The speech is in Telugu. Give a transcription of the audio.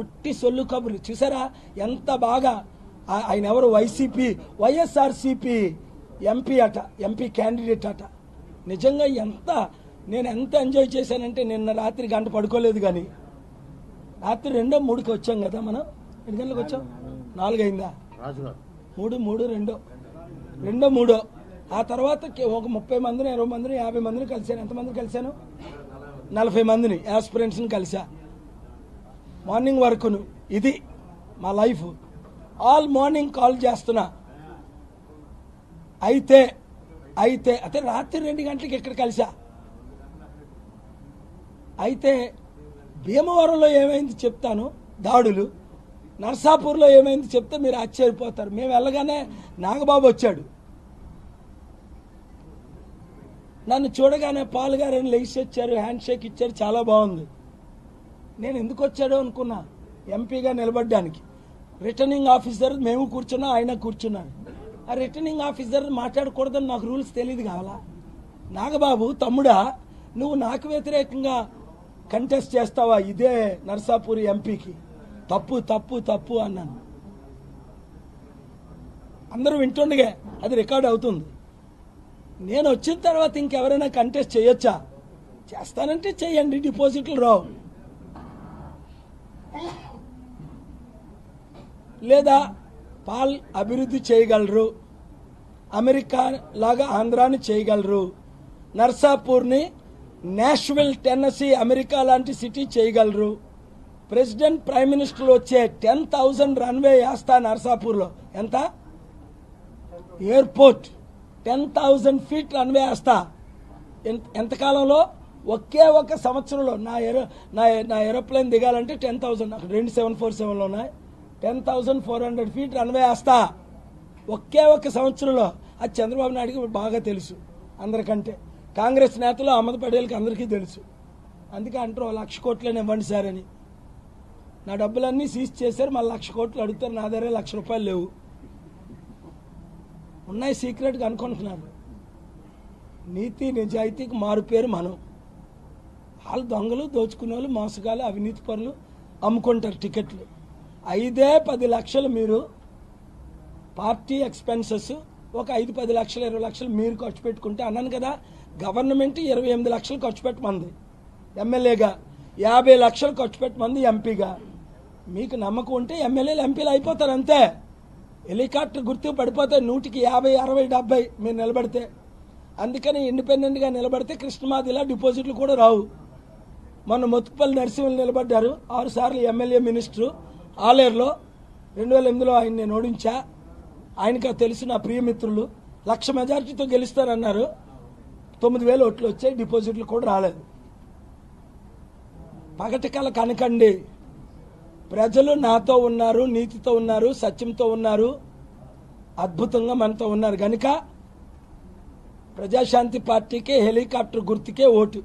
ఉట్టి సొల్లు కబురు. చూసారా ఎంత బాగా ఆయన ఎవరు వైసీపీ వైఎస్ఆర్సీపీ ఎంపీ అట, ఎంపీ క్యాండిడేట్ అట. నిజంగా నేను ఎంత ఎంజాయ్ చేశానంటే నిన్న రాత్రి గంట పడుకోలేదు. కానీ రాత్రి 2, 3కి వచ్చాం కదా మనం. ఎన్ని గంటలకు వచ్చాం? 4 అయిందా? 3, 2, 3. ఆ తర్వాత ఒక 30 మందిని 20 మందిని 50 మందిని కలిశాను. ఎంతమందిని కలిశాను? 40 మందిని యాస్పిరెంట్స్ని కలిసా మార్నింగ్ వరకును. ఇది మా లైఫ్. ఆల్ మార్నింగ్ కాల్ చేస్తున్నా. అయితే అదే రాత్రి 2 గంటలకి ఇక్కడ కలిసా. అయితే భీమవరంలో ఏమైంది చెప్తాను. దాడులు. నర్సాపూర్లో ఏమైంది చెప్తే మీరు ఆశ్చర్యపోతారు. మేము వెళ్ళగానే నాగబాబు వచ్చాడు. నన్ను చూడగానే పాల్ గారని లేచి వచ్చారు, హ్యాండ్ షేక్ ఇచ్చారు, చాలా బాగుంది. నేను ఎందుకు వచ్చాడో అనుకున్నా, ఎంపీగా నిలబడ్డానికి. రిటర్నింగ్ ఆఫీసర్ మేము కూర్చున్నా, ఆయన కూర్చున్నాడు. ఆ రిటర్నింగ్ ఆఫీసర్ మాట్లాడకూడదని నాకు రూల్స్ తెలియదు కావాలా. నాగబాబు తమ్ముడా, నువ్వు నాకు వ్యతిరేకంగా కంటెస్ట్ చేస్తావా ఇదే నర్సాపూర్ ఎంపీకి? తప్పు తప్పు తప్పు అన్నాను. అందరూ వింటుండగా అది రికార్డ్ అవుతుంది. నేను వచ్చిన తర్వాత ఇంకెవరైనా కంటెస్ట్ చేయొచ్చా? చేస్తానంటే చెయ్యండి, డిపాజిట్లు రావు. లేదా పాల్ అభివృద్ధి చేయగలరు, అమెరికా లాగా ఆంధ్రాని చేయగలరు, నర్సాపూర్ని నేషనల్ టెన్నసీ అమెరికా లాంటి సిటీ చేయగలరు. ప్రెసిడెంట్ ప్రైమ్ మినిస్టర్ వచ్చే 10,000 రన్వే వేస్తా నర్సాపూర్లో. ఎంత? ఎయిర్పోర్ట్ 10,000 ఫీట్ రన్వే వేస్తా. ఎంతకాలంలో? ఒకే ఒక సంవత్సరంలో. నా ఏరోప్లేన్ దిగాలంటే 10,000, నాకు 2 747 ఉన్నాయి. 10,400 ఫీట్ రన్వే వేస్తా ఒకే ఒక సంవత్సరంలో. అది చంద్రబాబు నాయుడుకి బాగా తెలుసు, అందరికంటే. కాంగ్రెస్ నేతలు అహ్మద్ పటేల్కి అందరికీ తెలుసు. అందుకే అంటారు 1,00,000 కోట్లని ఇవ్వండి సార్ అని. నా డబ్బులన్నీ సీజ్ చేశారు, మళ్ళీ 1,00,000 కోట్లు అడుగుతారు. నా దగ్గర 1,00,000 రూపాయలు లేవు, ఉన్నాయి సీక్రెట్గా అనుకుంటున్నారు. నీతి నిజాయితీకి మారు పేరు మనం. వాళ్ళు దొంగలు, దోచుకునే వాళ్ళు, మోసగాలు, అవినీతి పరులు, అమ్ముకుంటారు టికెట్లు. 5-10 లక్షలు మీరు పార్టీ ఎక్స్పెన్సెస్, ఒక 5-10 లక్షలు 20 లక్షలు మీరు ఖర్చు పెట్టుకుంటే, అన్నాను కదా, గవర్నమెంట్ 28 లక్షలు ఖర్చు పెట్టమంది ఎమ్మెల్యేగా, 50 లక్షలు ఖర్చు పెట్టమంది ఎంపీగా. మీకు నమ్మకం ఉంటే ఎమ్మెల్యేలు ఎంపీలు అయిపోతారు అంతే. హెలికాప్టర్ గుర్తు పడిపోతాయి 100కి 50, 60, 70 మీరు నిలబడితే. అందుకని ఇండిపెండెంట్గా నిలబడితే కృష్ణమాదిలా డిపాజిట్లు కూడా రావు. మొన్న మొత్తుపల్లి నరసింహులు నిలబడ్డారు, 6 సార్లు ఎమ్మెల్యే మినిస్టరు ఆలేరులో. 2008లో ఆయన నేను ఓడించా. ఆయనకు తెలుసు, నా ప్రియమిత్రులు. 1,00,000 మెజార్టీతో గెలుస్తారన్నారు. 9,000 ఓట్లు వచ్చాయి, డిపాజిట్లు కూడా రాలేదు. పగటికల కనకండి. ప్రజలు నాతో ఉన్నారు, నీతితో ఉన్నారు, సత్యంతో ఉన్నారు, అద్భుతంగా మనతో ఉన్నారు. కనుక ప్రజాశాంతి పార్టీకే, హెలికాప్టర్ గుర్తుకే ఓటు.